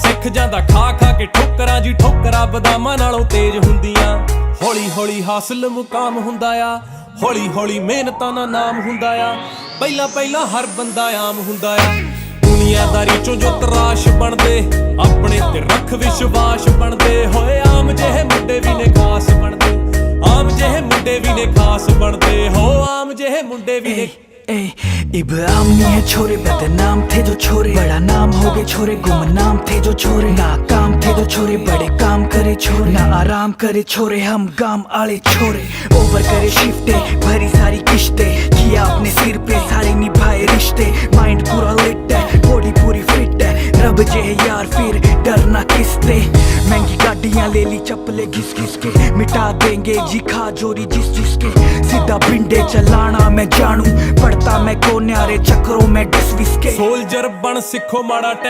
सिख जांदा खा खा के ठोकरां जी, ठोकरां बदामां नालों तेज हुंदियां। हौली हौली हासिल मुकाम हुंदा आ, हौली हौली मेहनतां दा नाम हुंदा आ। पहिला पहिला हर बंदा आम हुंदा आ, दुनियादारी चों जो तराश बनदे, अपने ते रख विश्वास बनदे। होए आम जेहे मुंडे भी ने खास बनदे, आम जेहे मुंडे भी ने खास बनदे। हो आम जेहे मुंडे भी ने इब्राहिम नहीं है छोरे, बदनाम थे जो छोरे, बड़ा नाम हो गए छोरे, गुमनाम थे जो छोरे, नाकाम थे जो छोरे, बड़े काम करे छोरे, ना आराम करे छोरे, हम गाम आले छोरे। ओवर करे शिफ्टे, भरी सारी किश्ते, किया अपने सिर पे सारे निभाए रिश्ते। माइंड पूरा लिट है, बॉडी पूरी फिट है, रब जे है यार फिर डरना किसते। महंगी गाड़ियां ले ली चप्पले घिस घिस के, मिटा देंगे जी खा जोरी जिस जिसके। सीधा बिंडे चलाना मैं जानू, पड़ता मैं को न्यारे चक्रों में डिस विस के। सोल्जर बन सिखो माड़ा